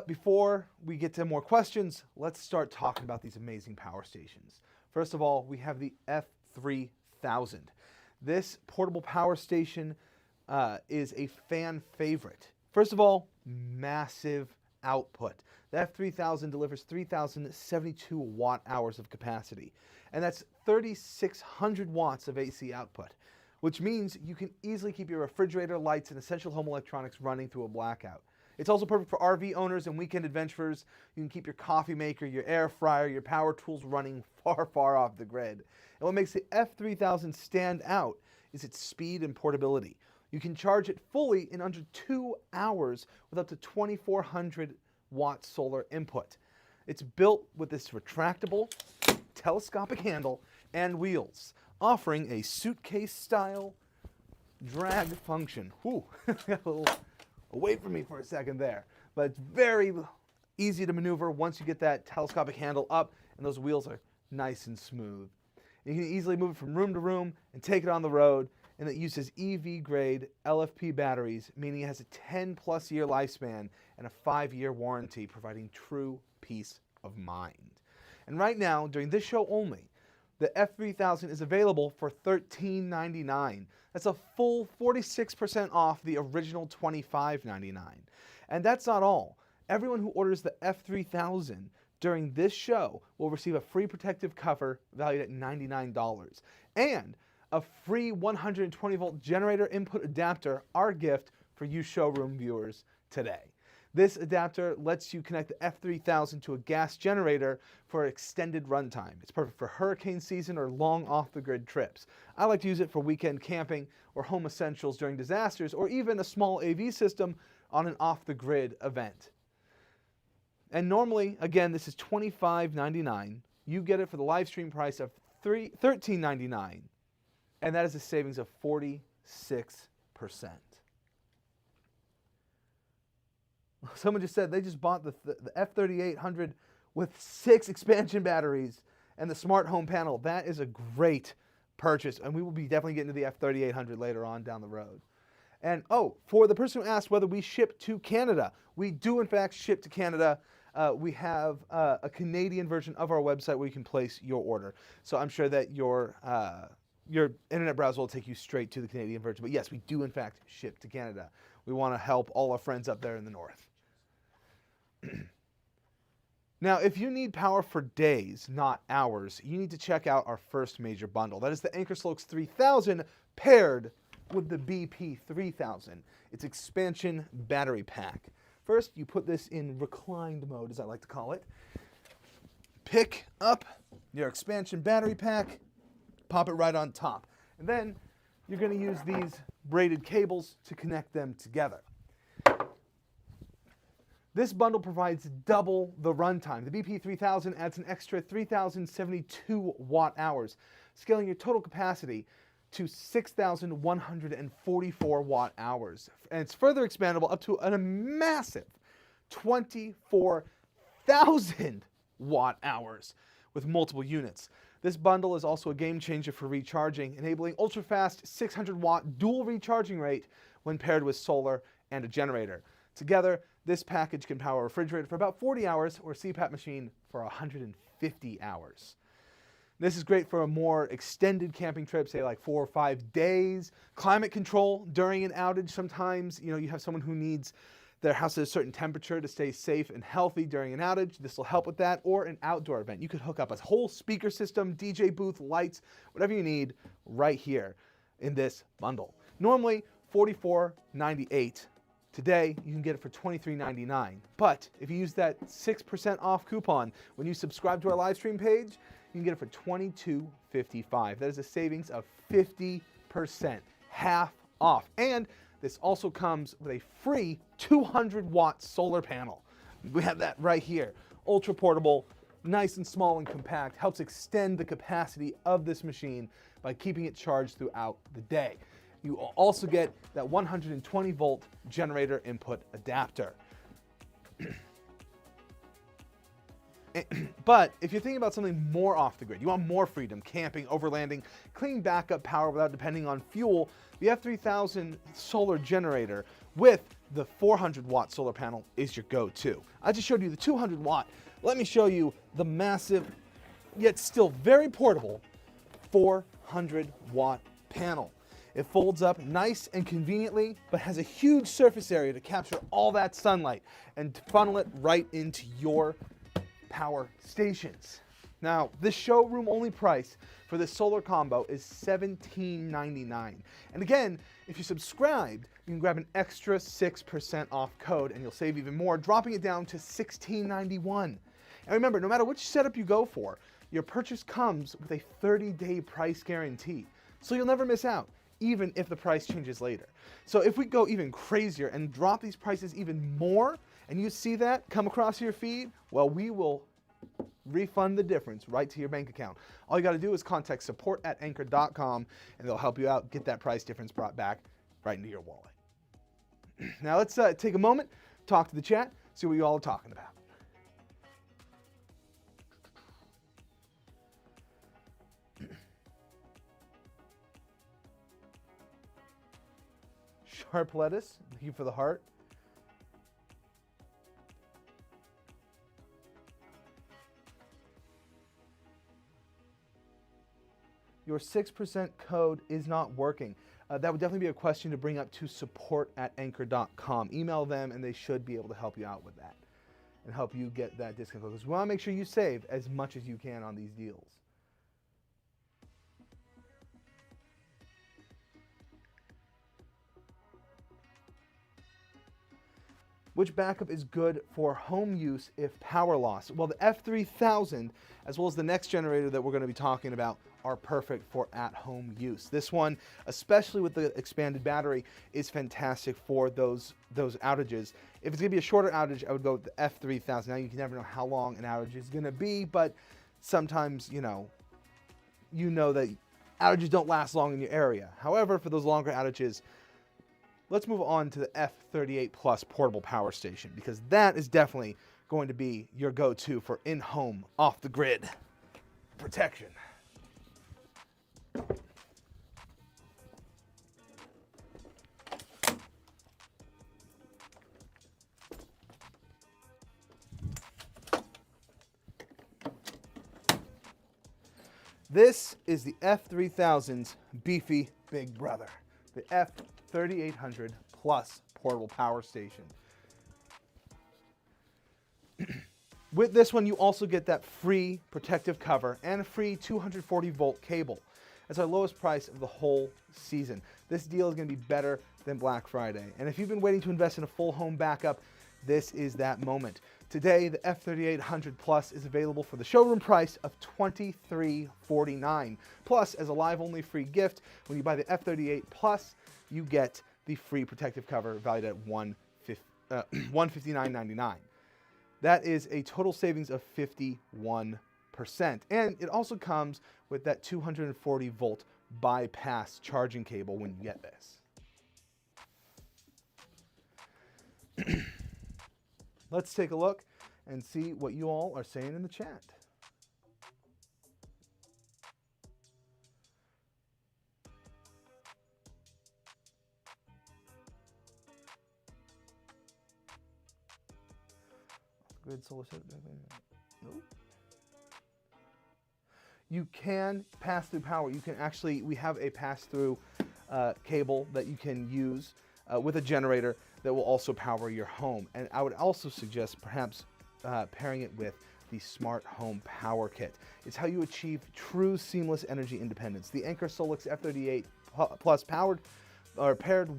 But before we get to more questions, let's start talking about these amazing power stations. First of all, we have the F3000. This portable power station is a fan favorite. First of all, massive output. The F3000 delivers 3,072 watt hours of capacity, and that's 3,600 watts of AC output, which means you can easily keep your refrigerator, lights, and essential home electronics running through a blackout. It's also perfect for RV owners and weekend adventurers. You can keep your coffee maker, your air fryer, your power tools running far, far off the grid. And what makes the F3000 stand out is its speed and portability. You can charge it fully in under 2 hours with up to 2,400 watt solar input. It's built with this retractable, telescopic handle and wheels, offering a suitcase-style drag function. Whew, got a little away from me for a second there. But it's very easy to maneuver once you get that telescopic handle up and those wheels are nice and smooth. You can easily move it from room to room and take it on the road, and it uses EV-grade LFP batteries, meaning it has a 10-plus year lifespan and a 5-year warranty, providing true peace of mind. And right now, during this show only, the F3000 is available for $13.99. That's a full 46% off the original $25.99. And that's not all. Everyone who orders the F3000 during this show will receive a free protective cover valued at $99 and a free 120-volt generator input adapter, our gift for you showroom viewers today. This adapter lets you connect the F3000 to a gas generator for extended runtime. It's perfect for hurricane season or long off-the-grid trips. I like to use it for weekend camping or home essentials during disasters, or even a small AV system on an off-the-grid event. And normally, again, this is $25.99. You get it for the live stream price of $13.99. And that is a savings of 46%. Someone just said they just bought the F3800 with 6 expansion batteries and the smart home panel. That is a great purchase, and we will be definitely getting to the F3800 later on down the road. And for the person who asked whether we ship to Canada, we do in fact ship to Canada. We have a Canadian version of our website where you can place your order. So I'm sure that your internet browser will take you straight to the Canadian version. But yes, we do in fact ship to Canada. We want to help all our friends up there in the north. Now, if you need power for days, not hours, you need to check out our first major bundle. That is the Anker 3000 paired with the BP 3000. It's expansion battery pack. First, you put this in reclined mode, as I like to call it. Pick up your expansion battery pack, pop it right on top. And then you're going to use these braided cables to connect them together. This bundle provides double the runtime. The BP 3000 adds an extra 3,072 watt hours, scaling your total capacity to 6,144 watt hours. And it's further expandable up to a massive 24,000 watt hours with multiple units. This bundle is also a game changer for recharging, enabling ultra-fast 600 watt dual recharging rate when paired with solar and a generator. Together, this package can power a refrigerator for about 40 hours or a CPAP machine for 150 hours. This is great for a more extended camping trip, say like 4 or 5 days. Climate control during an outage. Sometimes, you have someone who needs their house at a certain temperature to stay safe and healthy during an outage. This will help with that, or an outdoor event. You could hook up a whole speaker system, DJ booth, lights, whatever you need right here in this bundle. Normally $44.98. Today, you can get it for $23.99. But if you use that 6% off coupon when you subscribe to our live stream page, you can get it for $22.55. That is a savings of 50%, half off. And this also comes with a free 200-watt solar panel. We have that right here. Ultra portable, nice and small and compact, helps extend the capacity of this machine by keeping it charged throughout the day. You will also get that 120-volt generator input adapter. But if you're thinking about something more off the grid, you want more freedom, camping, overlanding, clean backup power without depending on fuel, the F3000 solar generator with the 400 watt solar panel is your go-to. I just showed you the 200 watt. Let me show you the massive, yet still very portable 400 watt panel. It folds up nice and conveniently, but has a huge surface area to capture all that sunlight and funnel it right into your power stations. Now, this showroom only price for this solar combo is $17.99. And again, if you subscribed, you can grab an extra 6% off code and you'll save even more, dropping it down to $16.91. And remember, no matter which setup you go for, your purchase comes with a 30-day price guarantee. So you'll never miss out, even if the price changes later. So if we go even crazier and drop these prices even more, and you see that come across your feed, well, we will refund the difference right to your bank account. All you got to do is contact support@anker.com and they'll help you out, get that price difference brought back right into your wallet. Now let's take a moment, talk to the chat, see what you all are talking about. Sharp lettuce, thank you for the heart. Your 6% code is not working. That would definitely be a question to bring up to support@anker.com. Email them and they should be able to help you out with that and help you get that discount code, because we want to make sure you save as much as you can on these deals. Which backup is good for home use if power loss? Well, the F3000, as well as the next generator that we're going to be talking about, are perfect for at-home use. This one, especially with the expanded battery, is fantastic for those outages. If it's going to be a shorter outage, I would go with the F3000. Now, you can never know how long an outage is going to be, but sometimes, you know that outages don't last long in your area. However, for those longer outages, let's move on to the F38 Plus portable power station, because that is definitely going to be your go-to for in-home, off-the-grid protection. This is the F3000's beefy big brother, the F3800 Plus portable power station. With this one, you also get that free protective cover and a free 240 volt cable. That's our lowest price of the whole season. This deal is going to be better than Black Friday. And if you've been waiting to invest in a full home backup, this is that moment. Today, the F3800 Plus is available for the showroom price of $23.49. Plus, as a live-only free gift, when you buy the F38 Plus, you get the free protective cover valued at $159.99. That is a total savings of 51%. And it also comes with that 240 volt bypass charging cable when you get this. Let's take a look and see what you all are saying in the chat. Grid solar set. Nope. You can pass through power. You can actually, we have a pass-through cable that you can use with a generator that will also power your home. And I would also suggest perhaps pairing it with the Smart Home Power Kit. It's how you achieve true seamless energy independence. The Anker Solix F38 Plus paired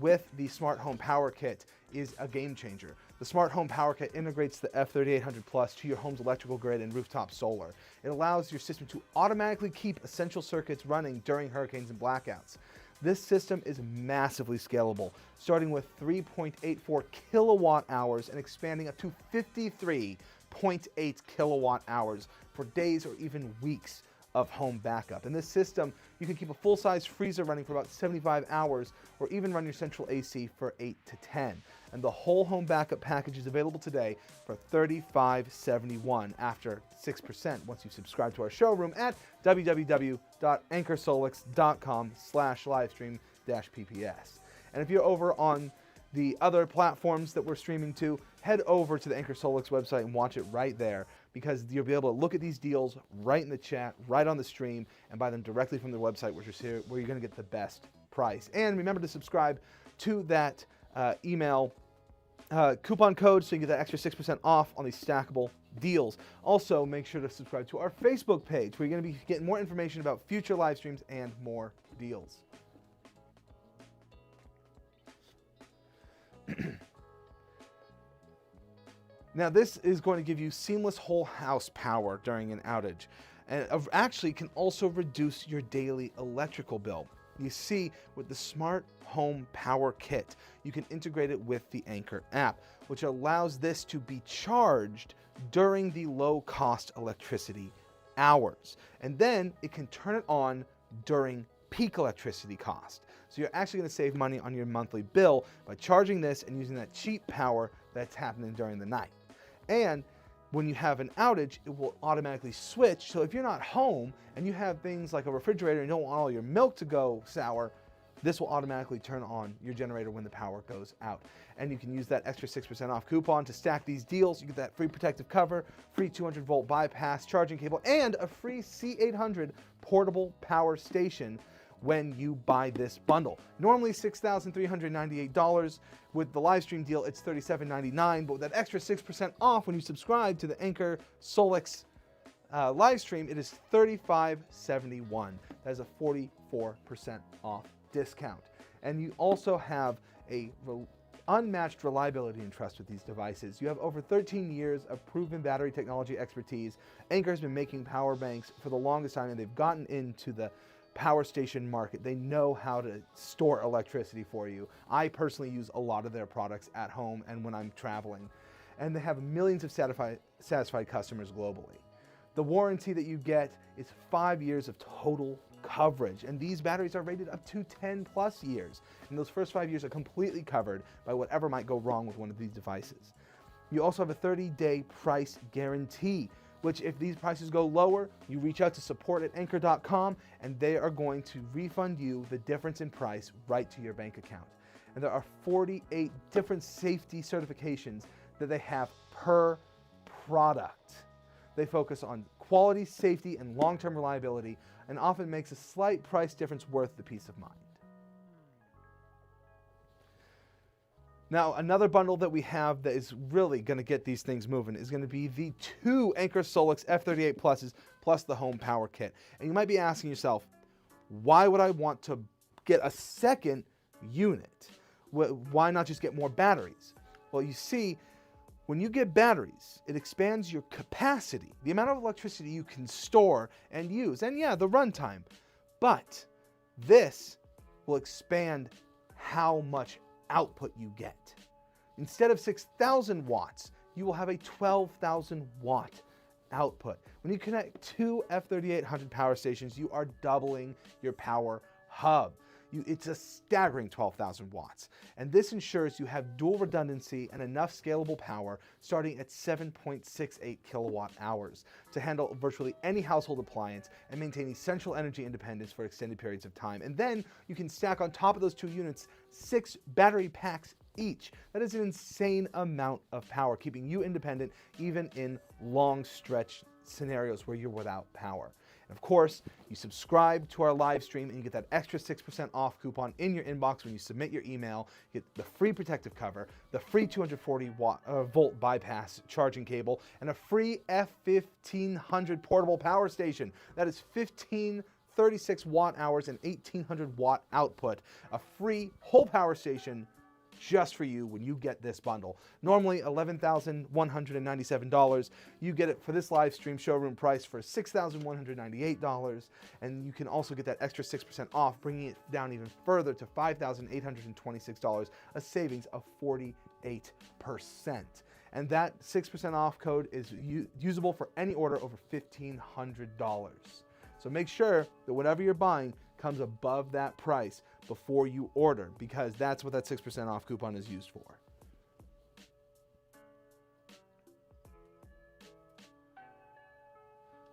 with the Smart Home Power Kit is a game changer. The Smart Home Power Kit integrates the F3800 Plus to your home's electrical grid and rooftop solar. It allows your system to automatically keep essential circuits running during hurricanes and blackouts. This system is massively scalable, starting with 3.84 kilowatt hours and expanding up to 53.8 kilowatt hours for days or even weeks of home backup. In this system, you can keep a full-size freezer running for about 75 hours or even run your central AC for 8 to 10. And the whole home backup package is available today for $35.71 after 6% once you subscribe to our showroom at www.ankersolix.com/livestream-pps. And if you're over on the other platforms that we're streaming to, head over to the Anker Solix website and watch it right there, because you'll be able to look at these deals right in the chat, right on the stream, and buy them directly from their website, where you're going to get the best price. And remember to subscribe to that email coupon code so you get that extra 6% off on these stackable deals. Also, make sure to subscribe to our Facebook page, where you're going to be getting more information about future live streams and more deals. Now, this is going to give you seamless whole house power during an outage, and actually can also reduce your daily electrical bill. You see, with the Smart Home Power Kit, you can integrate it with the Anker app, which allows this to be charged during the low-cost electricity hours. And then it can turn it on during peak electricity cost. So you're actually going to save money on your monthly bill by charging this and using that cheap power that's happening during the night. And when you have an outage, it will automatically switch. So if you're not home and you have things like a refrigerator and you don't want all your milk to go sour, this will automatically turn on your generator when the power goes out. And you can use that extra 6% off coupon to stack these deals. You get that free protective cover, free 200-volt bypass charging cable, and a free C800 portable power station when you buy this bundle. Normally $6,398. With the live stream deal, it's $37.99, but with that extra 6% off when you subscribe to the Anker Solix live stream, it is $35.71. That is a 44% off discount. And you also have a unmatched reliability and trust with these devices. You have over 13 years of proven battery technology expertise. Anker has been making power banks for the longest time, and they've gotten into the power station market. They know how to store electricity for you. I personally use a lot of their products at home and when I'm traveling, and they have millions of satisfied customers globally. The warranty that you get is 5 years of total coverage, and these batteries are rated up to 10 plus years, and those first 5 years are completely covered by whatever might go wrong with one of these devices. You also have a 30-day price guarantee, which if these prices go lower, you reach out to support@anker.com and they are going to refund you the difference in price right to your bank account. And there are 48 different safety certifications that they have per product. They focus on quality, safety, and long-term reliability, and often makes a slight price difference worth the peace of mind. Now, another bundle that we have that is really going to get these things moving is going to be the 2 Anker Solix F38 Pluses plus the Home Power Kit. And you might be asking yourself, why would I want to get a second unit? Why not just get more batteries? Well, you see, when you get batteries, it expands your capacity, the amount of electricity you can store and use, and yeah, the runtime. But this will expand how much output you get. Instead of 6,000 watts, you will have a 12,000 watt output. When you connect 2 F3800 power stations, you are doubling your power hub. It's a staggering 12,000 watts. And this ensures you have dual redundancy and enough scalable power starting at 7.68 kilowatt hours to handle virtually any household appliance and maintain essential energy independence for extended periods of time. And then you can stack on top of those 2 units 6 battery packs each. That is an insane amount of power, keeping you independent even in long stretch scenarios where you're without power. And of course, you subscribe to our live stream and you get that extra 6% off coupon in your inbox when you submit your email. You get the free protective cover, the free 240-volt bypass charging cable, and a free F1500 portable power station. That is 36 watt hours and 1800 watt output. A free whole power station just for you when you get this bundle. Normally $11,197. You get it for this live stream showroom price for $6,198, and you can also get that extra 6% off, bringing it down even further to $5,826, a savings of 48%. And that 6% off code is usable for any order over $1,500. So make sure that whatever you're buying comes above that price before you order, because that's what that 6% off coupon is used for.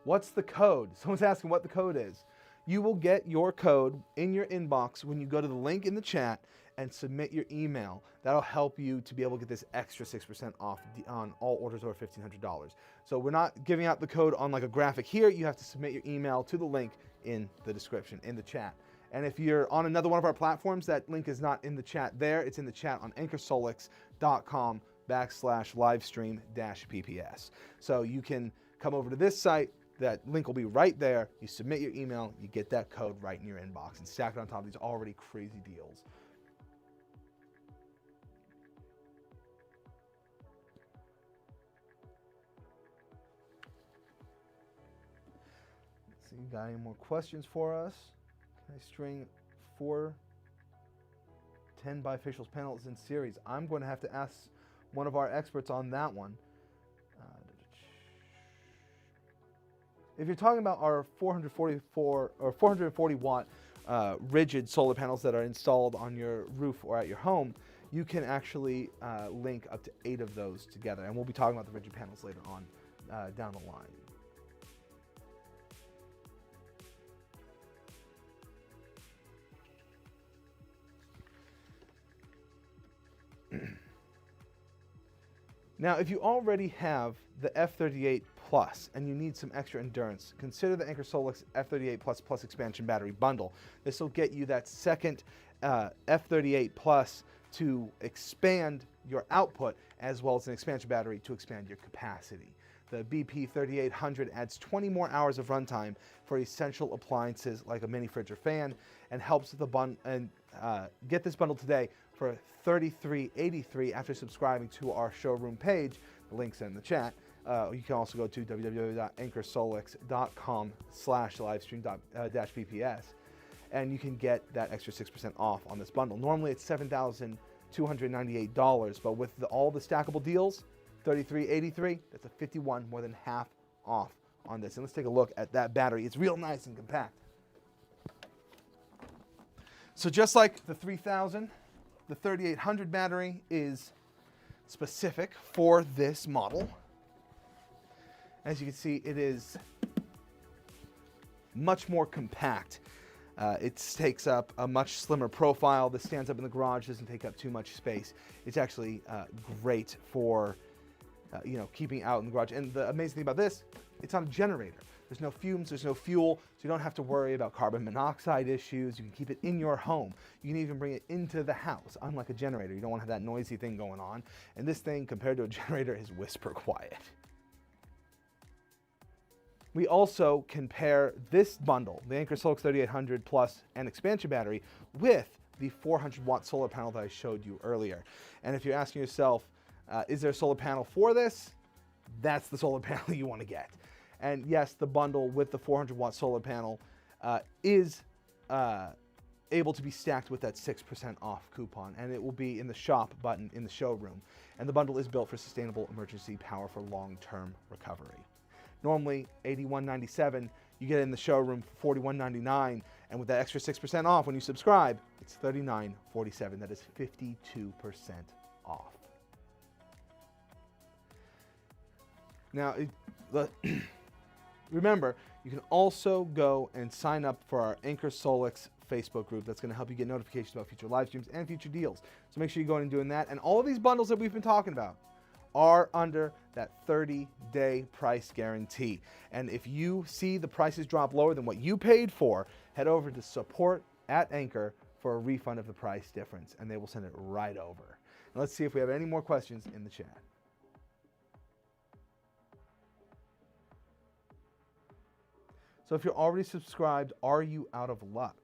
What's the code? Someone's asking what the code is. You will get your code in your inbox when you go to the link in the chat and submit your email. That'll help you to be able to get this extra 6% off on all orders over $1,500. So we're not giving out the code on like a graphic here. You have to submit your email to the link in the description, in the chat. And if you're on another one of our platforms, that link is not in the chat there. It's in the chat on ankersolix.com/livestream-pps. So you can come over to this site. That link will be right there. You submit your email, you get that code right in your inbox and stack it on top of these already crazy deals. Let's see, you got any more questions for us? Can I string 4 10 bifacial panels in series? I'm going to have to ask one of our experts on that one. If you're talking about our 444 or 440 watt rigid solar panels that are installed on your roof or at your home, you can actually link up to 8 of those together. And we'll be talking about the rigid panels later on down the line. Now, if you already have the F38 Plus and you need some extra endurance, consider the Anker Solix F38 Plus expansion battery bundle. This will get you that second F38 Plus to expand your output, as well as an expansion battery to expand your capacity. The BP 3800 adds 20 more hours of runtime for essential appliances like a mini fridge or fan, and helps with the get this bundle today for $33.83 after subscribing to our showroom page. The link's in the chat. You can also go to www.ankersolix.com/livestream-pps, and you can get that extra 6% off on this bundle. Normally it's $7,298, but with all the stackable deals, $33.83, that's a 51, more than half off on this. And let's take a look at that battery. It's real nice and compact. So just like the 3000, the 3800 battery is specific for this model. As you can see, it is much more compact. It takes up a much slimmer profile. This stands up in the garage, doesn't take up too much space. It's actually great for keeping out in the garage. And the amazing thing about this, it's on a generator. There's no fumes, there's no fuel, so you don't have to worry about carbon monoxide issues. You can keep it in your home. You can even bring it into the house, unlike a generator. You don't want to have that noisy thing going on. And this thing, compared to a generator, is whisper quiet. We also compare this bundle, the Anker Solix 3800 Plus and expansion battery, with the 400 watt solar panel that I showed you earlier. And if you're asking yourself, is there a solar panel for this? That's the solar panel you want to get. And yes, the bundle with the 400 watt solar panel is able to be stacked with that 6% off coupon, and it will be in the shop button in the showroom. And the bundle is built for sustainable emergency power for long-term recovery. Normally $81.97, you get it in the showroom for $41.99, and with that extra 6% off when you subscribe, it's $39.47. That is 52% off. Now, remember, you can also go and sign up for our Anker Solix Facebook group. That's going to help you get notifications about future live streams and future deals. So make sure you go in and doing that. And all of these bundles that we've been talking about are under that 30-day price guarantee. And if you see the prices drop lower than what you paid for, head over to support@Anker for a refund of the price difference, and they will send it right over. And let's see if we have any more questions in the chat. So if you're already subscribed, are you out of luck?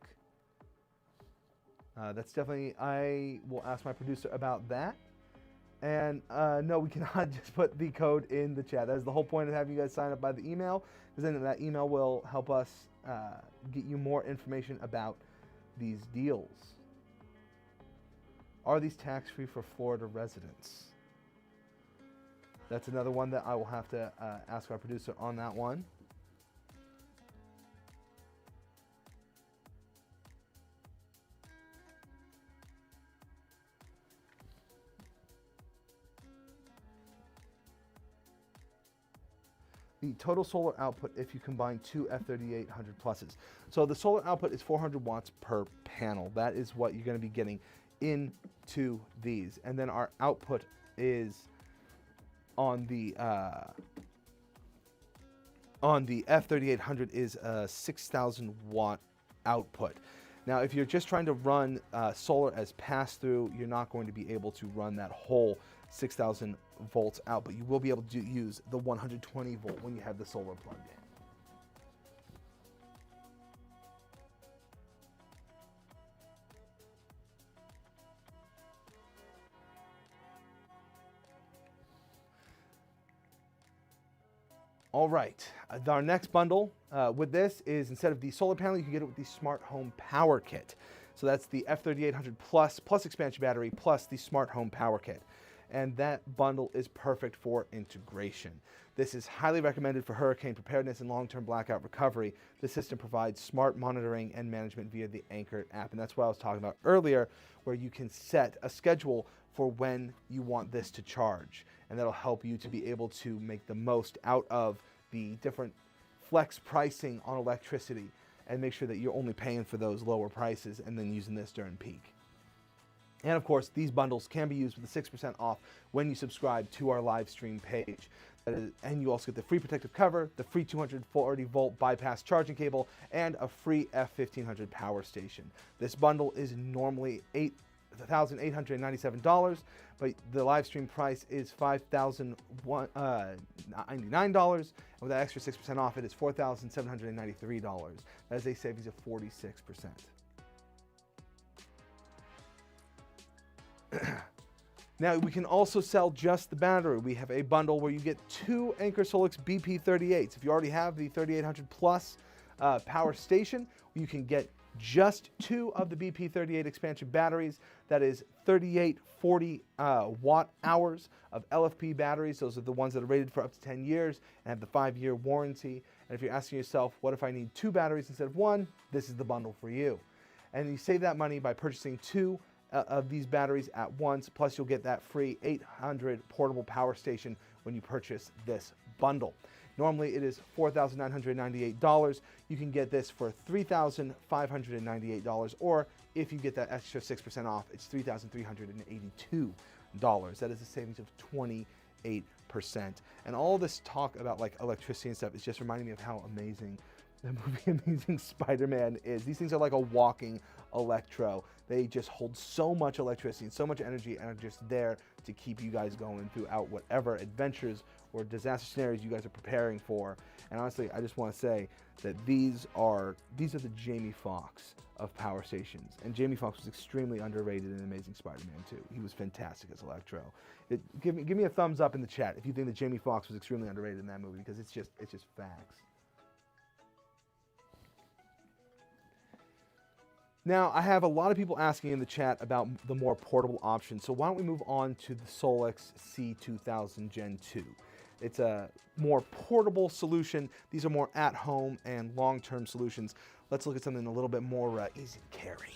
That's definitely, I will ask my producer about that. And no, we cannot just put the code in the chat. That is the whole point of having you guys sign up by the email, because then that email will help us get you more information about these deals. Are these tax-free for Florida residents? That's another one that I will have to ask our producer on that one. The total solar output if you combine two F3800 pluses. So the solar output is 400 watts per panel. That is what you're going to be getting into these. And then our output is on the F3800 is a 6,000 watt output. Now, if you're just trying to run solar as pass-through, you're not going to be able to run that whole 6,000 volts out, but you will be able to use the 120 volt when you have the solar plugged in. All right, our next bundle with this is, instead of the solar panel, you can get it with the smart home power kit. So that's the F3800 plus expansion battery plus the smart home power kit. And that bundle is perfect for integration. This is highly recommended for hurricane preparedness and long-term blackout recovery. The system provides smart monitoring and management via the Anker app. And that's what I was talking about earlier, where you can set a schedule for when you want this to charge. And that'll help you to be able to make the most out of the different flex pricing on electricity and make sure that you're only paying for those lower prices and then using this during peak. And of course, these bundles can be used with the 6% off when you subscribe to our live stream page. And you also get the free protective cover, the free 240 volt bypass charging cable, and a free F1500 power station. This bundle is normally $1,897, but the live stream price is $5,099, and with that extra 6% off, it is $4,793. That is a savings of 46%. Now, we can also sell just the battery. We have a bundle where you get 2 Anker Solix BP38s. If you already have the 3800 plus power station, you can get just 2 of the BP38 expansion batteries. That is 3840 watt hours of LFP batteries. Those are the ones that are rated for up to 10 years and have the 5-year warranty. And if you're asking yourself, what if I need 2 batteries instead of 1? This is the bundle for you. And you save that money by purchasing 2 of these batteries at once, plus you'll get that free 800 portable power station when you purchase this bundle. Normally it is $4,998. You can get this for $3,598, or if you get that extra 6% off, it's $3,382. That is a savings of 28%. And all this talk about like electricity and stuff is just reminding me of how amazing the movie Amazing Spider-Man is. These things are like a walking electro. They just hold so much electricity and so much energy and are just there to keep you guys going throughout whatever adventures or disaster scenarios you guys are preparing for. And honestly, I just want to say that these are the Jamie Foxx of power stations. And Jamie Foxx was extremely underrated in Amazing Spider-Man 2. He was fantastic as Electro. Give me a thumbs up in the chat if you think that Jamie Foxx was extremely underrated in that movie, because it's just facts. Now, I have a lot of people asking in the chat about the more portable options, so why don't we move on to the Solix C2000 Gen 2. It's a more portable solution. These are more at-home and long-term solutions. Let's look at something a little bit more easy to carry.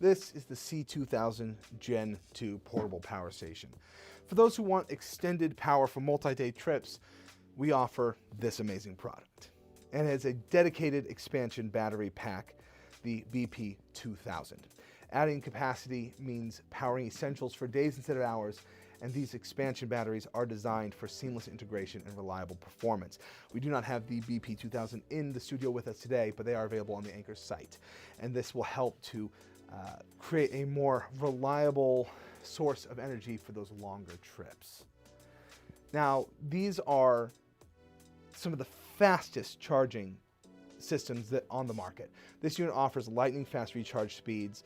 This is the C2000 Gen 2 portable power station. For those who want extended power for multi-day trips, we offer this amazing product. And it has a dedicated expansion battery pack, the BP2000. Adding capacity means powering essentials for days instead of hours, and these expansion batteries are designed for seamless integration and reliable performance. We do not have the BP2000 in the studio with us today, but they are available on the Anker site. And this will help to create a more reliable source of energy for those longer trips. Now, these are some of the fastest charging systems that on the market. This unit offers lightning fast recharge speeds.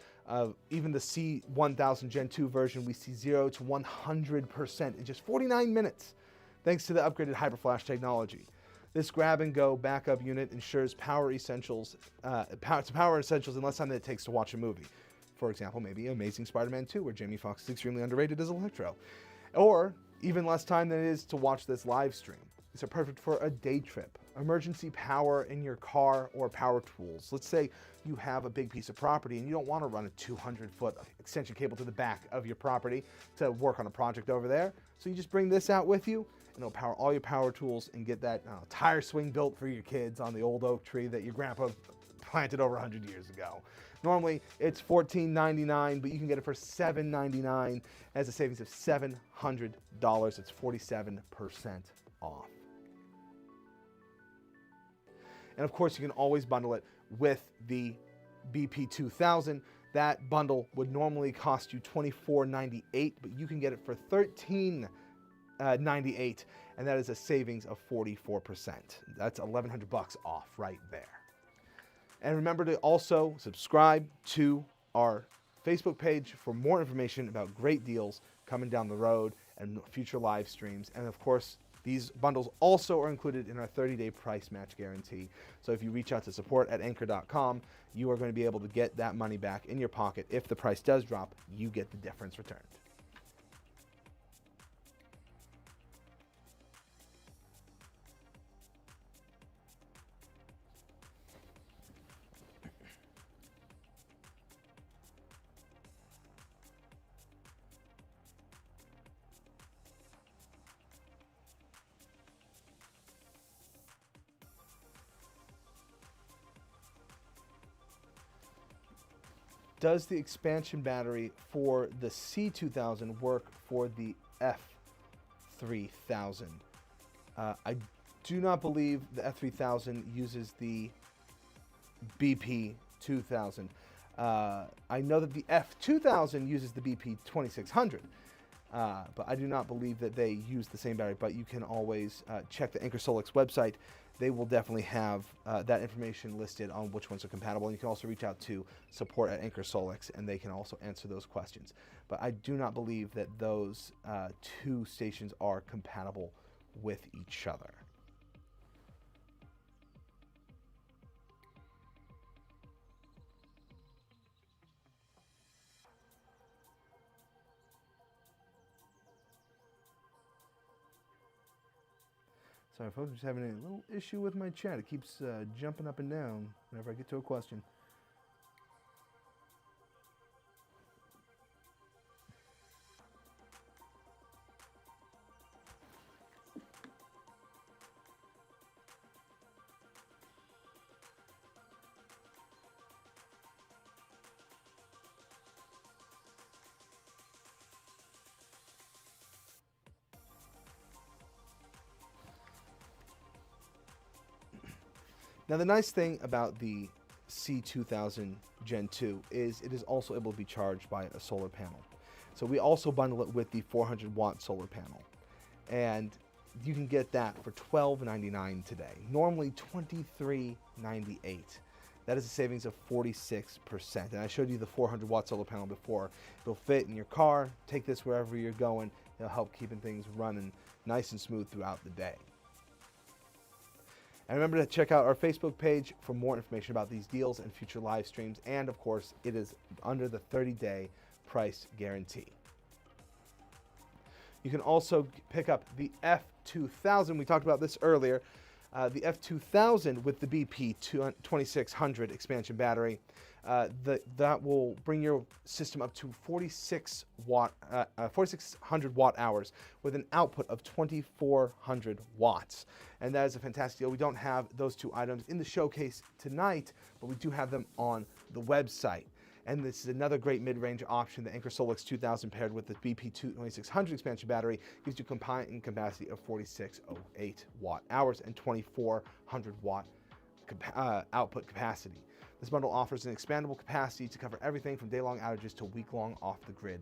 Even the C1000 Gen 2 version, we see 0 to 100% in just 49 minutes, thanks to the upgraded HyperFlash technology. This grab-and-go backup unit ensures power essentials in less time than it takes to watch a movie. For example, maybe Amazing Spider-Man 2, where Jamie Foxx is extremely underrated as Electro. Or even less time than it is to watch this live stream. These are perfect for a day trip, emergency power in your car, or power tools. Let's say you have a big piece of property and you don't want to run a 200-foot extension cable to the back of your property to work on a project over there. So you just bring this out with you, and it'll power all your power tools and get that tire swing built for your kids on the old oak tree that your grandpa planted over 100 years ago. Normally it's $14.99, but you can get it for $7.99 as a savings of $700. It's 47% off. And of course, you can always bundle it with the BP 2000. That bundle would normally cost you $24.98, but you can get it for $13.98, and that is a savings of 44%. That's $1,100 off right there. And remember to also subscribe to our Facebook page for more information about great deals coming down the road and future live streams. And of course, these bundles also are included in our 30-day price match guarantee. So if you reach out to support@anker.com, you are going to be able to get that money back in your pocket. If the price does drop, you get the difference returned. Does the expansion battery for the C2000 work for the F3000? I do not believe the F3000 uses the BP 2000. I know that the F2000 uses the BP 2600, but I do not believe that they use the same battery. But you can always check the Anker Solix website. They will definitely have that information listed on which ones are compatible. And you can also reach out to support@Anker Solix, and they can also answer those questions. But I do not believe that those two stations are compatible with each other. Sorry, folks, I'm just having a little issue with my chat. It keeps jumping up and down whenever I get to a question. Now, the nice thing about the C2000 Gen 2 is it is also able to be charged by a solar panel. So we also bundle it with the 400-watt solar panel. And you can get that for $12.99 today. Normally $23.98. That is a savings of 46%. And I showed you the 400-watt solar panel before. It'll fit in your car. Take this wherever you're going. It'll help keeping things running nice and smooth throughout the day. And remember to check out our Facebook page for more information about these deals and future live streams. And of course, it is under the 30-day price guarantee. You can also pick up the F2000. We talked about this earlier. The F2000 with the BP 2600 expansion battery. That will bring your system up to 4,600 watt hours with an output of 2,400 watts. And that is a fantastic deal. We don't have those two items in the showcase tonight, but we do have them on the website. And this is another great mid-range option. The Anker Solix 2000 paired with the BP 2600 expansion battery gives you combined capacity of 4,608 watt hours and 2,400 watt output capacity. This bundle offers an expandable capacity to cover everything from day-long outages to week-long off-the-grid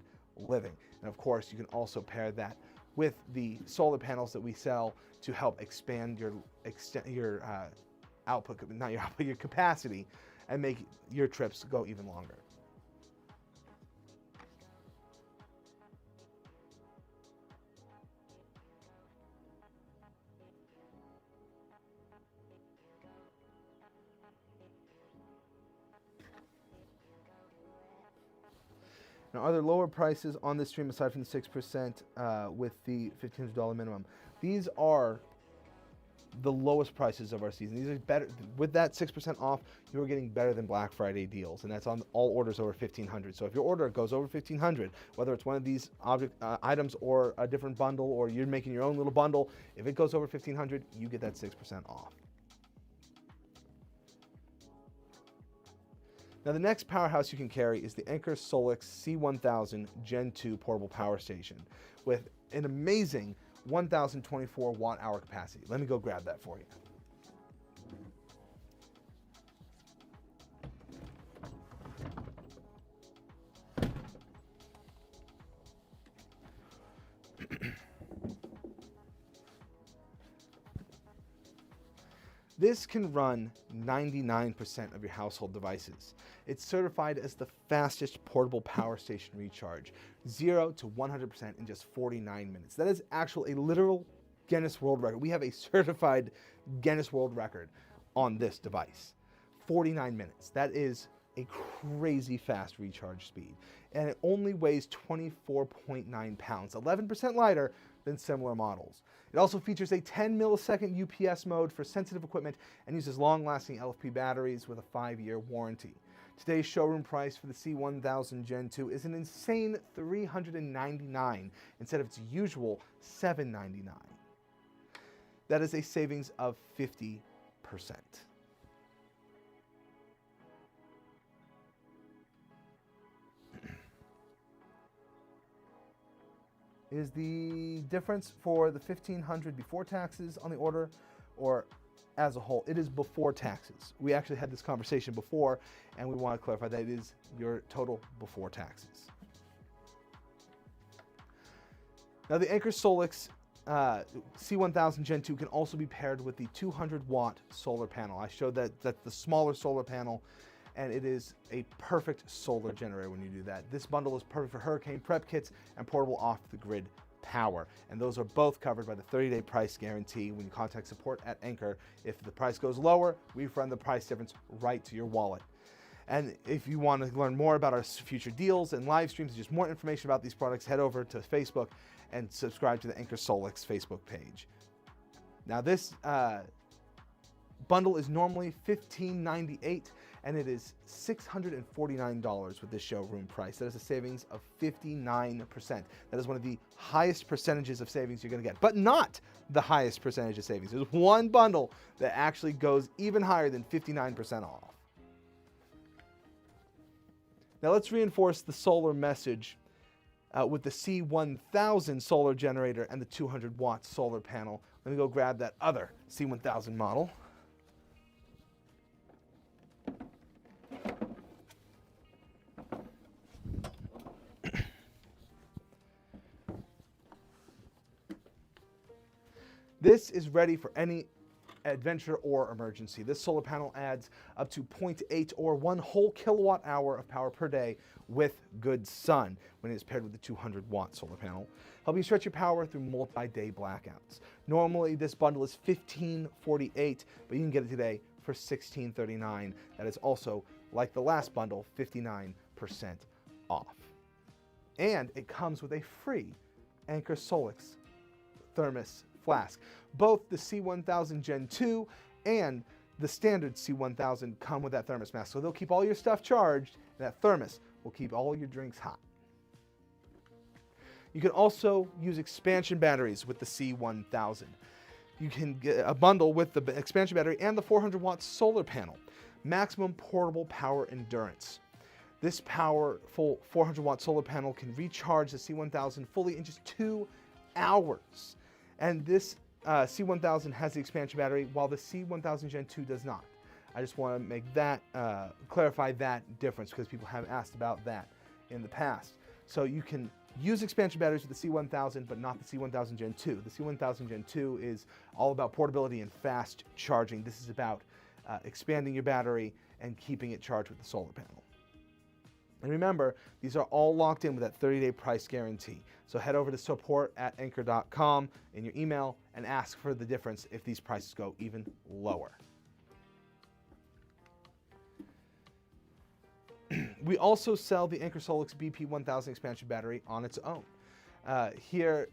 living. And of course, you can also pair that with the solar panels that we sell to help expand your output, not your output, your capacity, and make your trips go even longer. Now, are there lower prices on this stream aside from the 6% with the $1,500 minimum? These are the lowest prices of our season. These are better. With that 6% off, you are getting better than Black Friday deals, and that's on all orders over $1,500. So if your order goes over $1,500, whether it's one of these items or a different bundle, or you're making your own little bundle, if it goes over $1,500, you get that 6% off. Now, the next powerhouse you can carry is the Anker Solix C1000 Gen 2 portable power station with an amazing 1,024 watt-hour capacity. Let me go grab that for you. This can run 99% of your household devices. It's certified as the fastest portable power station recharge, 0 to 100% in just 49 minutes. That is actually a literal Guinness World Record. We have a certified Guinness World Record on this device. 49 minutes. That is a crazy fast recharge speed. And it only weighs 24.9 pounds, 11% lighter than similar models. It also features a 10 millisecond UPS mode for sensitive equipment and uses long-lasting LFP batteries with a 5-year warranty. Today's showroom price for the C1000 Gen 2 is an insane $399 instead of its usual $799. That is a savings of 50%. Is the difference for the $1,500 before taxes on the order or as a whole? It is before taxes. We actually had this conversation before, and we want to clarify that it is your total before taxes. Now, the Anker Solix C1000 Gen 2 can also be paired with the 200-watt solar panel. I showed that that's the smaller solar panel, and it is a perfect solar generator when you do that. This bundle is perfect for hurricane prep kits and portable off-the-grid power, and those are both covered by the 30-day price guarantee when you contact support at Anker. If the price goes lower, we refund the price difference right to your wallet. And if you want to learn more about our future deals and live streams and just more information about these products, head over to Facebook and subscribe to the Anker Solix Facebook page. Now, this bundle is normally $1,598, and it is $649 with this showroom price. That is a savings of 59%. That is one of the highest percentages of savings you're going to get, but not the highest percentage of savings. There's one bundle that actually goes even higher than 59% off. Now, let's reinforce the solar message with the C1000 solar generator and the 200-watt solar panel. Let me go grab that other C1000 model. This is ready for any adventure or emergency. This solar panel adds up to 0.8 or 1 whole kilowatt hour of power per day with good sun when it is paired with the 200-watt solar panel, helping stretch your power through multi-day blackouts. Normally, this bundle is $1,548, but you can get it today for $1,639. That is also, like the last bundle, 59% off. And it comes with a free Anker Solix thermos flask. Both the C1000 Gen 2 and the standard C1000 come with that thermos mask. So they'll keep all your stuff charged, and that thermos will keep all your drinks hot. You can also use expansion batteries with the C1000. You can get a bundle with the expansion battery and the 400-watt solar panel. Maximum portable power endurance. This powerful 400-watt solar panel can recharge the C1000 fully in just 2 hours. And this C1000 has the expansion battery, while the C1000 Gen 2 does not. I just want to make that, clarify that difference, because people have asked about that in the past. So you can use expansion batteries with the C1000, but not the C1000 Gen 2. The C1000 Gen 2 is all about portability and fast charging. This is about expanding your battery and keeping it charged with the solar panel. And remember, these are all locked in with that 30-day price guarantee. So head over to support@anker.com in your email and ask for the difference if these prices go even lower. We also sell the Anker Solix BP1000 expansion battery on its own. Here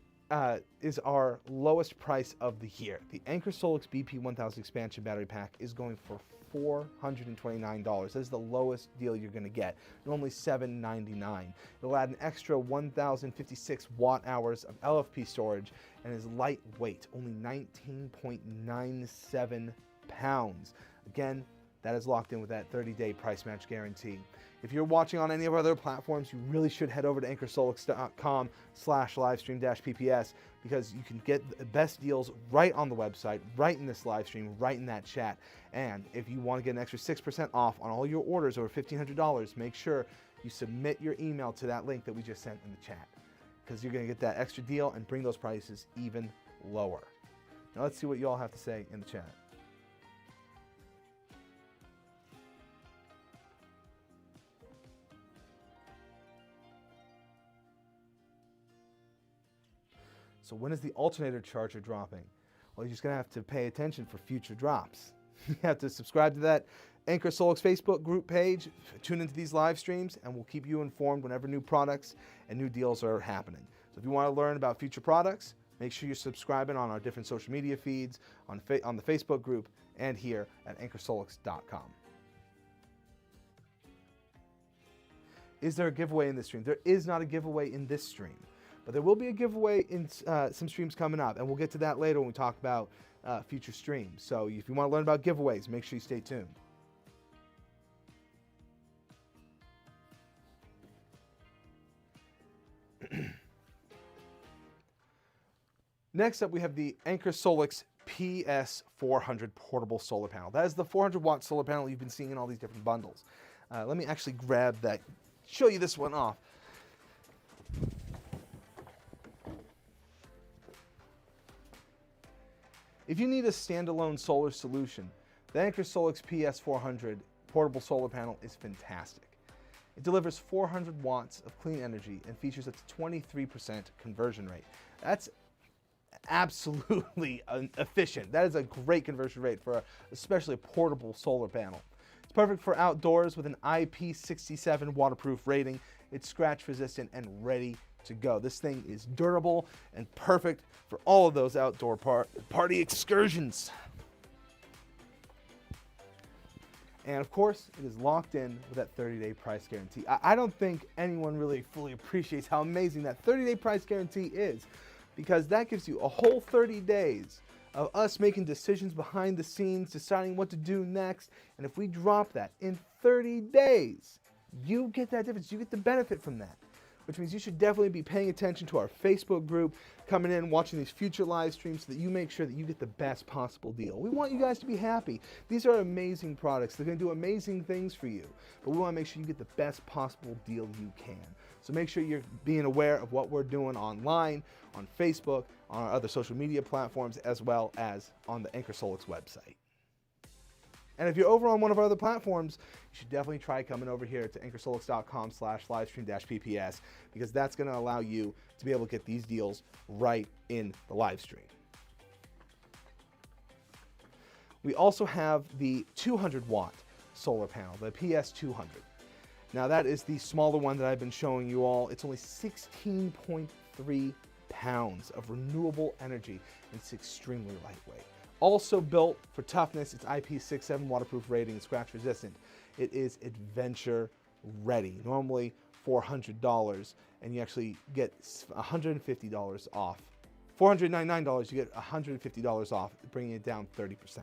is our lowest price of the year. The Anker Solix BP1000 expansion battery pack is going for $429. That is the lowest deal you're going to get. Normally $799. It'll add an extra 1,056 watt-hours of LFP storage and is lightweight, only 19.97 pounds. Again, that is locked in with that 30-day price match guarantee. If you're watching on any of our other platforms, you really should head over to ankersolix.com/livestream-pps because you can get the best deals right on the website, right in this live stream, right in that chat. And if you want to get an extra 6% off on all your orders over $1,500, make sure you submit your email to that link that we just sent in the chat because you're going to get that extra deal and bring those prices even lower. Now let's see what you all have to say in the chat. So when is the alternator charger dropping? Well, you're just going to have to pay attention for future drops. You have to subscribe to that Anker Solix Facebook group page, tune into these live streams, and we'll keep you informed whenever new products and new deals are happening. So if you want to learn about future products, make sure you're subscribing on our different social media feeds, on the Facebook group, and here at ankersolix.com. Is there a giveaway in this stream? There is not a giveaway in this stream. But there will be a giveaway in some streams coming up, and we'll get to that later when we talk about future streams. So if you want to learn about giveaways, make sure you stay tuned. Next up, we have the Anker Solix PS400 portable solar panel. That is the 400-watt solar panel you've been seeing in all these different bundles. Let me actually grab that, show you this one off. If you need a standalone solar solution, the Anker Solix PS400 portable solar panel is fantastic. It delivers 400 watts of clean energy and features a 23% conversion rate. That's absolutely efficient. That is a great conversion rate for especially a portable solar panel. It's perfect for outdoors with an IP67 waterproof rating. It's scratch resistant and ready to go. This thing is durable and perfect for all of those outdoor party excursions. And of course, it is locked in with that 30-day price guarantee. I don't think anyone really fully appreciates how amazing that 30-day price guarantee is, because that gives you a whole 30 days of us making decisions behind the scenes, deciding what to do next. And if we drop that in 30 days, you get that difference. You get the benefit from that. Which means you should definitely be paying attention to our Facebook group, coming in, watching these future live streams so that you make sure that you get the best possible deal. We want you guys to be happy. These are amazing products. They're going to do amazing things for you. But we want to make sure you get the best possible deal you can. So make sure you're being aware of what we're doing online, on Facebook, on our other social media platforms, as well as on the Anker Solix website. And if you're over on one of our other platforms, you should definitely try coming over here to ankersolix.com/livestream-pps because that's going to allow you to be able to get these deals right in the live stream. We also have the 200-watt solar panel, the PS200. Now that is the smaller one that I've been showing you all. It's only 16.3 pounds of renewable energy and it's extremely lightweight. Also built for toughness, it's IP67 waterproof rating and scratch resistant. It is adventure ready. Normally $400 and you actually get $150 off. $499, you get $150 off, bringing it down 30%.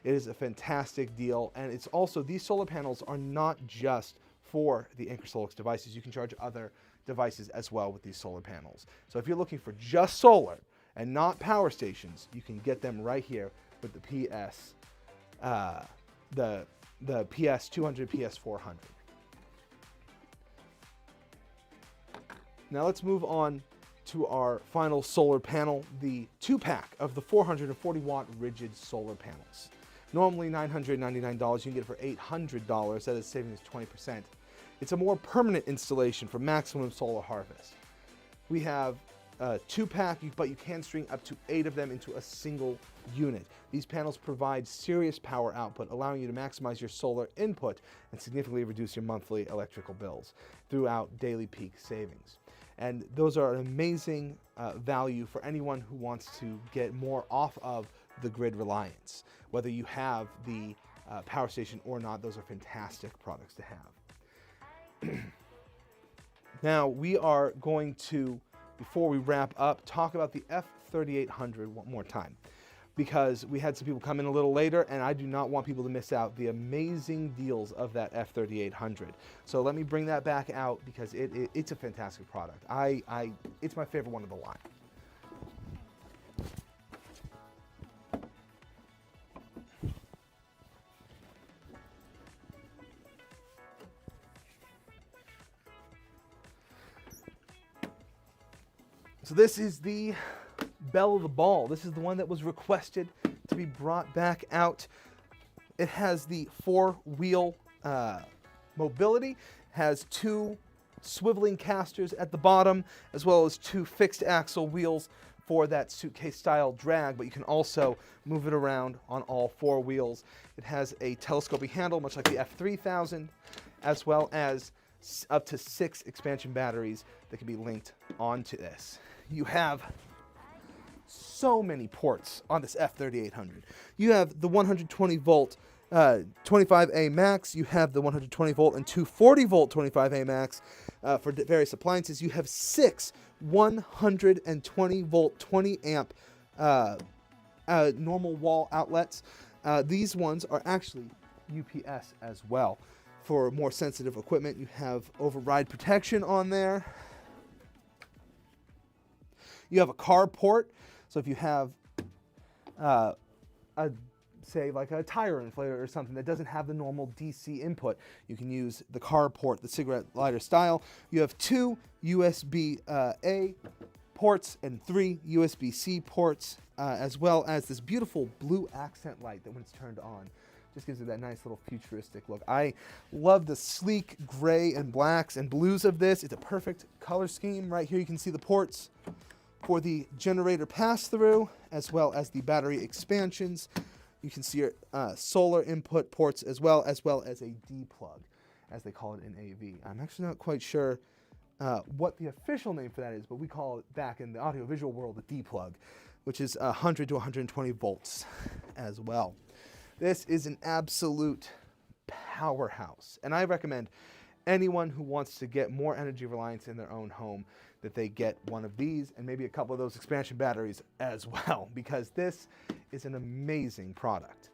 It is a fantastic deal, and it's also, these solar panels are not just for the Anker Solix devices. You can charge other devices as well with these solar panels. So if you're looking for just solar and not power stations, you can get them right here with the PS200, PS400. Now let's move on to our final solar panel, the 2-pack of the 440-watt rigid solar panels. Normally $999, you can get it for $800. That is saving us 20%. It's a more permanent installation for maximum solar harvest. We have a 2-pack, but you can string up to 8 of them into a single unit. These panels provide serious power output, allowing you to maximize your solar input and significantly reduce your monthly electrical bills throughout daily peak savings. And those are an amazing value for anyone who wants to get more off of the grid reliance. Whether you have the power station or not, those are fantastic products to have. Now we are going to, before we wrap up, talk about the F3800 one more time, because we had some people come in a little later and I do not want people to miss out the amazing deals of that F3800. So let me bring that back out because it's a fantastic product. It's my favorite one of the line. So this is the belle of the ball. This is the one that was requested to be brought back out. It has the 4-wheel mobility, has 2 swiveling casters at the bottom, as well as 2 fixed axle wheels for that suitcase style drag, but you can also move it around on all 4 wheels. It has a telescoping handle, much like the F3000, as well as up to 6 expansion batteries that can be linked onto this. You have so many ports on this F3800. You have the 120 volt 25A max. You have the 120 volt and 240 volt 25A max for various appliances. You have 6 120 volt 20 amp normal wall outlets. These ones are actually UPS as well. For more sensitive equipment, you have override protection on there. You have a car port, so if you have say like a tire inflator or something that doesn't have the normal DC input, you can use the car port, the cigarette lighter style. You have 2 USB-A ports and 3 USB-C ports, as well as this beautiful blue accent light that when it's turned on just gives it that nice little futuristic look. I love the sleek gray and blacks and blues of this. It's a perfect color scheme. Right here you can see the ports for the generator pass-through, as well as the battery expansions. You can see your solar input ports as well as a D-plug, as they call it in AV. I'm actually not quite sure what the official name for that is, but we call it back in the audiovisual world a D-plug, which is 100 to 120 volts as well. This is an absolute powerhouse, and I recommend anyone who wants to get more energy reliance in their own home that they get one of these and maybe a couple of those expansion batteries as well, because this is an amazing product.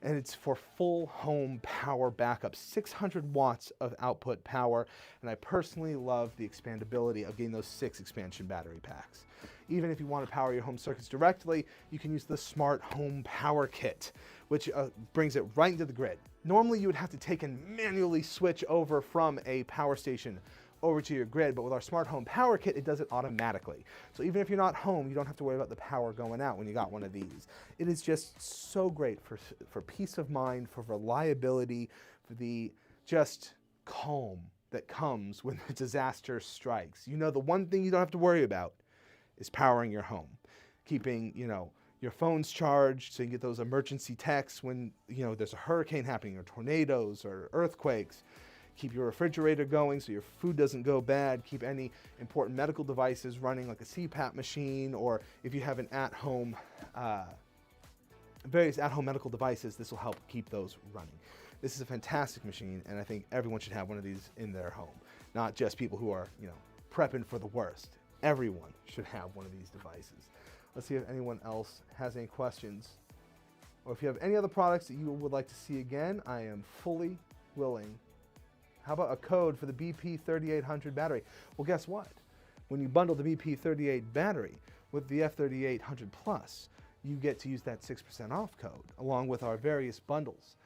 And it's for full home power backup, 600 watts of output power, and I personally love the expandability of getting those 6 expansion battery packs. Even if you want to power your home circuits directly, you can use the Smart Home Power Kit, which brings it right into the grid. Normally you would have to take and manually switch over from a power station over to your grid, but with our Smart Home Power Kit, it does it automatically. So even if you're not home, you don't have to worry about the power going out when you got one of these. It is just so great for peace of mind, for reliability, for the just calm that comes when the disaster strikes. You know, the one thing you don't have to worry about is powering your home, keeping, you know, your phone's charged so you can get those emergency texts when, you know, there's a hurricane happening or tornadoes or earthquakes. Keep your refrigerator going so your food doesn't go bad. Keep any important medical devices running, like a CPAP machine, or if you have an at-home, various at-home medical devices, this will help keep those running. This is a fantastic machine, and I think everyone should have one of these in their home, not just people who are, you know, prepping for the worst. Everyone should have one of these devices. Let's see if anyone else has any questions, or if you have any other products that you would like to see again. I am fully willing. How about a code for the BP3800 battery? Well, guess what? When you bundle the BP38 battery with the F3800 Plus, you get to use that 6% off code along with our various bundles.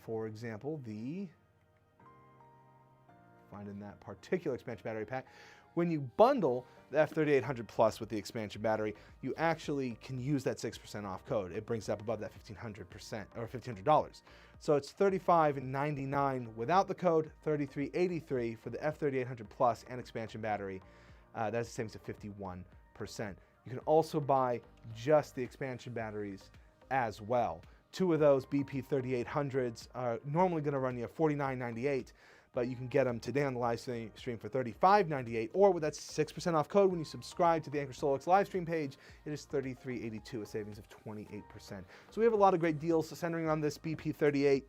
For example, finding that particular expansion battery pack. When you bundle the F3800 Plus with the expansion battery, you actually can use that 6% off code. It brings it up above that $1,500 or $1,500. So it's $35.99 without the code, $33.83 for the F3800 Plus and expansion battery. That's a savings of 51%. You can also buy just the expansion batteries as well. Two of those BP 3800s are normally going to run you $49.98, but you can get them today on the live stream for $35.98, or with that 6% off code when you subscribe to the Anker SolX live stream page, it is $33.82, a savings of 28%. So we have a lot of great deals centering on this BP 38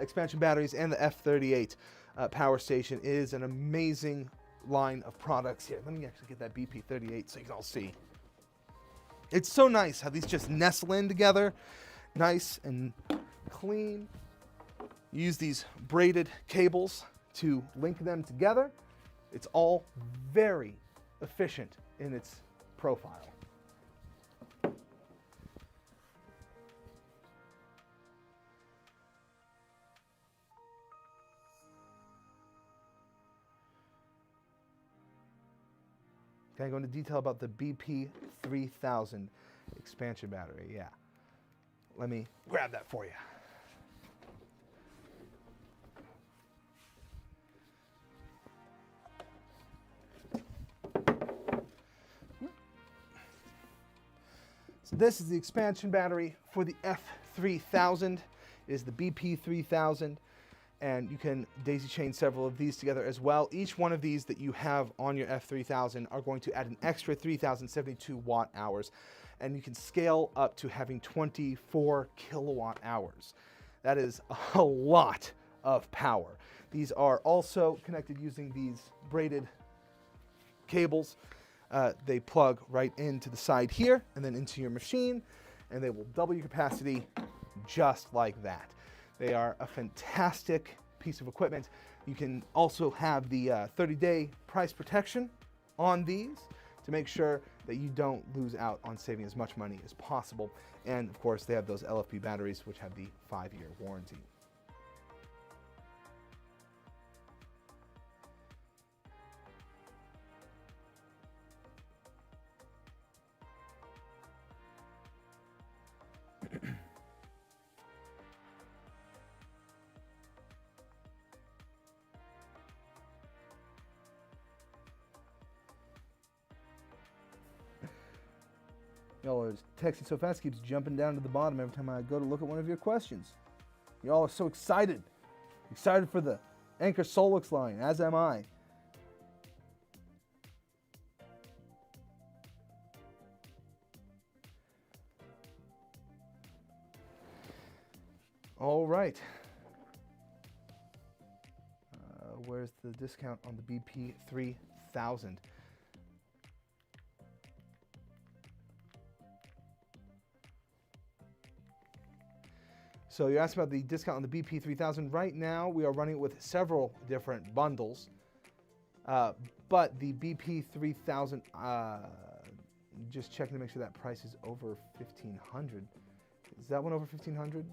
expansion batteries and the F38 power station. It is an amazing line of products. Here, let me actually get that BP 38 so you can all see. It's so nice how these just nestle in together, nice and clean. You use these braided cables to link them together. It's all very efficient in its profile. Can I go into detail about the BP 3000 expansion battery? Yeah. Let me grab that for you. So this is the expansion battery for the F3000. It is the BP 3000. And you can daisy chain several of these together as well. Each one of these that you have on your F3000 are going to add an extra 3,072 watt hours. And you can scale up to having 24 kilowatt hours. That is a lot of power. These are also connected using these braided cables. They plug right into the side here and then into your machine, and they will double your capacity just like that. They are a fantastic piece of equipment. You can also have the 30-day price protection on these to make sure that you don't lose out on saving as much money as possible. And of course, they have those LFP batteries, which have the 5-year warranty. Y'all are texting so fast, keeps jumping down to the bottom every time I go to look at one of your questions. Y'all are so excited. Excited for the Anker SolX line, as am I. All right. Where's the discount on the BP 3000? So you asked about the discount on the BP 3000. Right now, we are running it with several different bundles. But the BP 3000, just checking to make sure that price is over $1,500. Is that one over $1,500?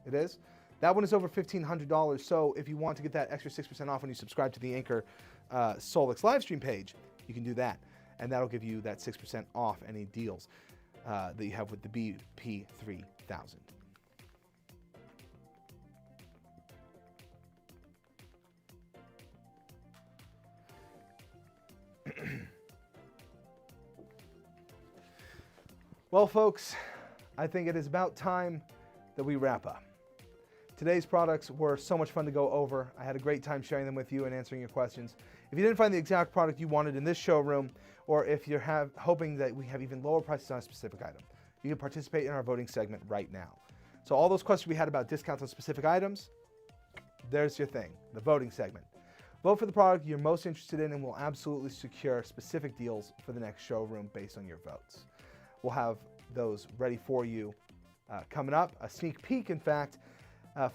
It is? That one is over $1,500. So if you want to get that extra 6% off when you subscribe to the Anker SolX live stream page, you can do that. And that'll give you that 6% off any deals that you have with the BP 3000. Well, folks, I think it is about time that we wrap up. Today's products were so much fun to go over. I had a great time sharing them with you and answering your questions. If you didn't find the exact product you wanted in this showroom, or if you're hoping that we have even lower prices on a specific item, you can participate in our voting segment right now. So all those questions we had about discounts on specific items, there's your thing, the voting segment. Vote for the product you're most interested in and we'll absolutely secure specific deals for the next showroom based on your votes. We'll have those ready for you coming up. A sneak peek, in fact,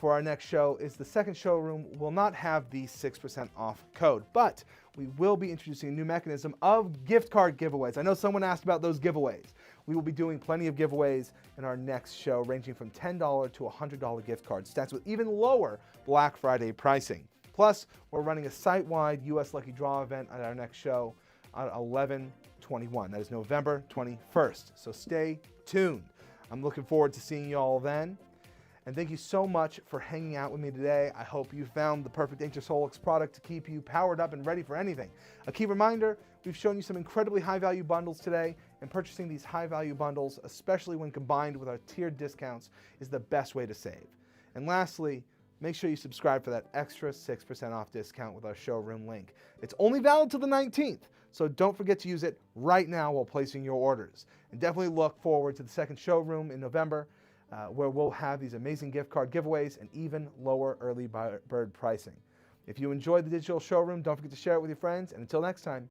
for our next show is the second showroom will not have the 6% off code, but we will be introducing a new mechanism of gift card giveaways. I know someone asked about those giveaways. We will be doing plenty of giveaways in our next show, ranging from $10 to $100 gift cards, stacks with even lower Black Friday pricing. Plus, we're running a site-wide US Lucky Draw event at our next show on 11/21. That is November 21st. So stay tuned. I'm looking forward to seeing you all then. And thank you so much for hanging out with me today. I hope you found the perfect Anker Solix product to keep you powered up and ready for anything. A key reminder, we've shown you some incredibly high-value bundles today, and purchasing these high-value bundles, especially when combined with our tiered discounts, is the best way to save. And lastly, make sure you subscribe for that extra 6% off discount with our showroom link. It's only valid till the 19th, so don't forget to use it right now while placing your orders. And definitely look forward to the second showroom in November, where we'll have these amazing gift card giveaways and even lower early bird pricing. If you enjoyed the digital showroom, don't forget to share it with your friends, and until next time,